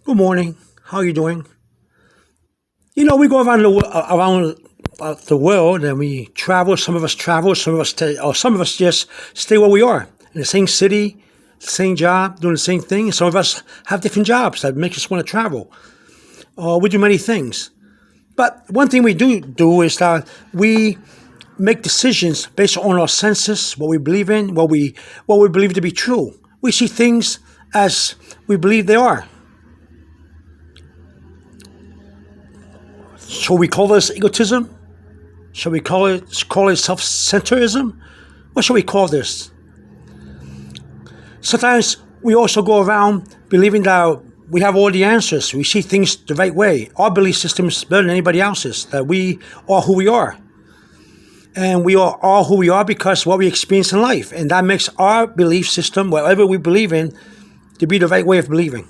Good morning. How are you doing? We go around the world and we travel. Some of us travel, some of us stay, or some of us just stay where we are in the same city, same job, doing the same thing. Some of us have different jobs that make us want to travel. We do many things, but one thing we do is that we make decisions based on our senses, what we believe in, what we believe to be true. We see things as we believe they are. Shall we call this egotism? Shall we call it self-centerism? What shall we call this? Sometimes we also go around believing that we have all the answers. We see things the right way. Our belief system is better than anybody else's, that we are who we are. And we are all who we are because of what we experience in life. And that makes our belief system, whatever we believe in, to be the right way of believing.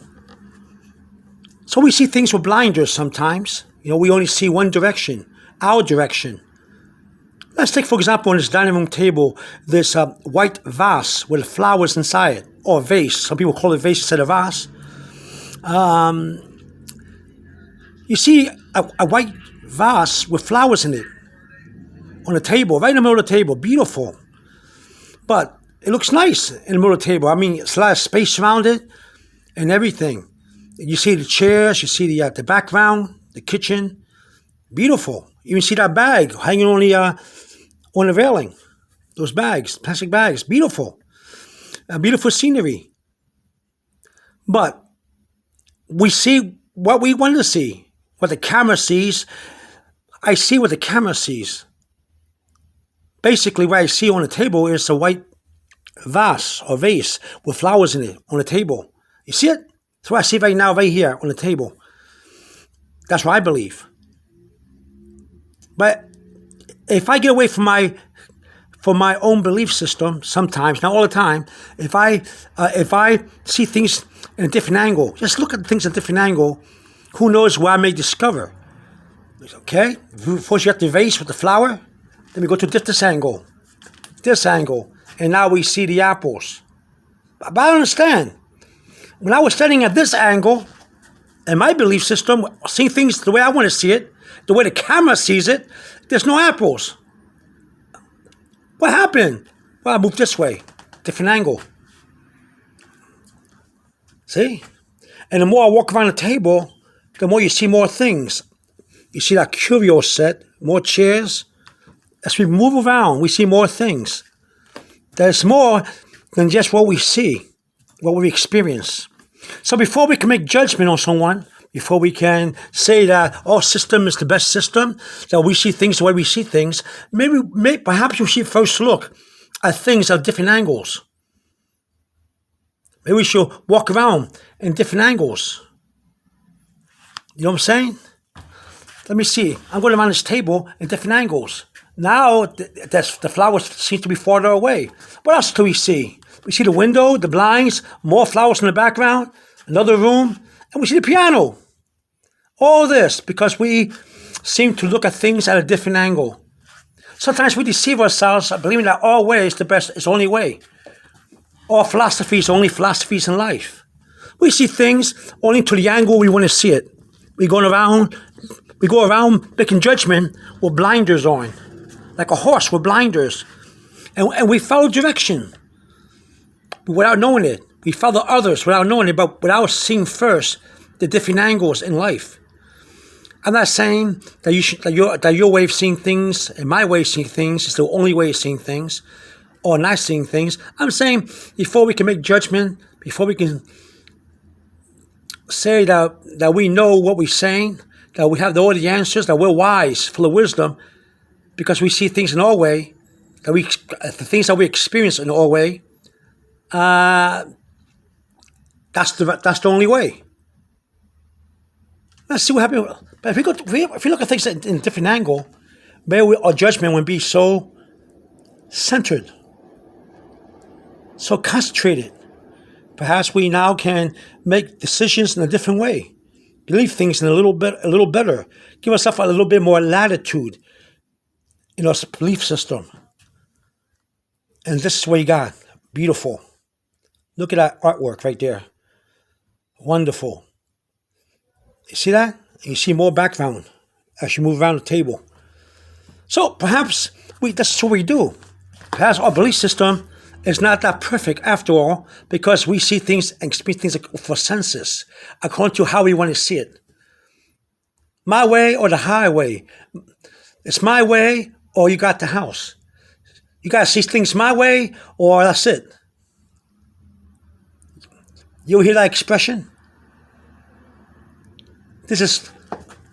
So we see things with blinders sometimes. We only see one direction, our direction. Let's take, for example, on this dining room table, this white vase with flowers inside it, or vase. Some people call it vase instead of vase. You see a white vase with flowers in it on the table, right in the middle of the table, beautiful. But it looks nice in the middle of the table. I mean, it's a lot of space around it and everything. You see the chairs, you see the background, the kitchen, beautiful. You even see that bag hanging on the railing. Those bags, plastic bags, beautiful. Beautiful scenery. But we see what we want to see, what the camera sees. I see what the camera sees. Basically, what I see on the table is a white vase or vase with flowers in it on the table. You see it? That's what I see right now, right here on the table. That's what I believe. But if I get away from my own belief system, sometimes, not all the time, if I see things in a different angle, just look at things in a different angle, who knows what I may discover. Okay? First you have the vase with the flower, then we go to this angle, and now we see the apples. But I understand. When I was standing at this angle, in my belief system, seeing things the way I want to see it, the way the camera sees it, there's no apples. What happened? Well, I moved this way, different angle. See? And the more I walk around the table, the more you see more things. You see that curio set, more chairs. As we move around, we see more things. There's more than just what we see, what we experience. So before we can make judgment on someone, before we can say that our system is the best system, that we see things the way we see things, perhaps we should first look at things at different angles. Maybe we should walk around in different angles. You know what I'm saying? Let me see. I'm going around this table in different angles. Now, the flowers seem to be farther away. What else do we see? We see the window, the blinds, more flowers in the background, another room, and we see the piano. All this because we seem to look at things at a different angle. Sometimes we deceive ourselves believing that our way is the best, is the only way. Our philosophies are only philosophies in life. We see things only to the angle we want to see it. We go around making judgment with blinders on, like a horse with blinders. And we follow direction without knowing it. We follow others without knowing it, but without seeing first the different angles in life. I'm not saying that your way of seeing things and my way of seeing things is the only way of seeing things or not seeing things. I'm saying before we can make judgment, before we can say that we know what we're saying, that we have all the answers, that we're wise, full of wisdom, because we see things in our way, the things that we experience in our way, that's the only way. Let's see what happens. But if we look at things in a different angle, maybe our judgment would be so centered, so concentrated. Perhaps we now can make decisions in a different way, believe things in a little better, give ourselves a little bit more latitude in our belief system. And this is what you got. Beautiful. Look at that artwork right there. Wonderful. You see that? You see more background as you move around the table. So perhaps that's what we do. Perhaps our belief system is not that perfect after all, because we see things and experience things for senses, according to how we want to see it. My way or the highway. It's my way or you got the house. You got to see things my way or that's it. You hear that expression? This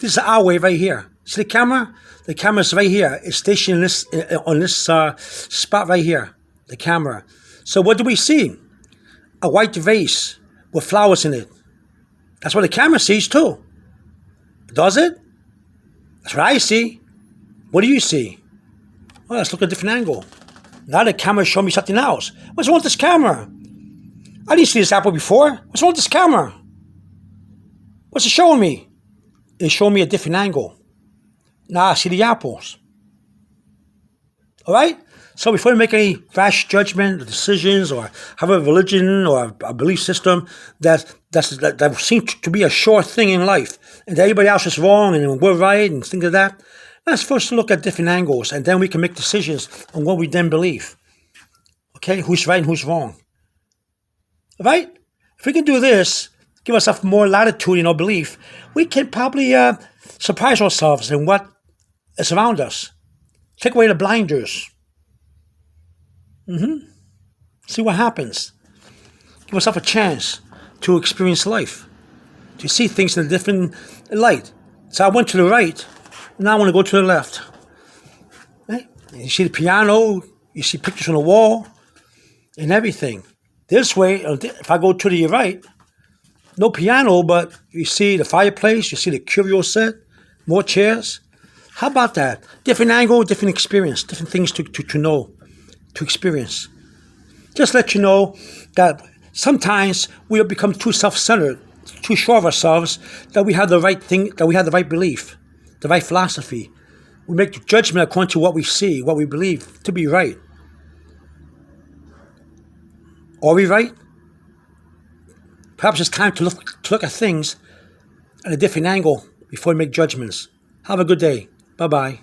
is our way right here. See the camera? The camera's right here. It's stationed on this spot right here. The camera. So what do we see? A white vase with flowers in it. That's what the camera sees too. Does it? That's what I see. What do you see? Well, let's look at a different angle. Now the camera showing me something else. What's wrong with this camera? I didn't see this apple before. What's wrong with this camera? What's it showing me? It's showing me a different angle. Now I see the apples. All right? So before you make any rash judgment or decisions or have a religion or a belief system that seems to be a sure thing in life and that everybody else is wrong and we're right and things like that, let's first look at different angles and then we can make decisions on what we then believe. Okay? Who's right and who's wrong. All right? If we can do this, give ourselves more latitude in our belief, we can probably surprise ourselves in what is around us. Take away the blinders. See what happens. Give yourself a chance to experience life, to see things in a different light. So I went to the right, now I want to go to the left. Right? You see the piano, you see pictures on the wall, and everything. This way, if I go to the right, no piano, but you see the fireplace, you see the curio set, more chairs. How about that? Different angle, different experience, different things to know, to experience. Just let you know that sometimes we become too self-centered, too sure of ourselves that we have the right thing, that we have the right belief, the right philosophy. We make the judgment according to what we see, what we believe to be right. Are we right? Perhaps it's time to look at things at a different angle before we make judgments. Have a good day. Bye-bye.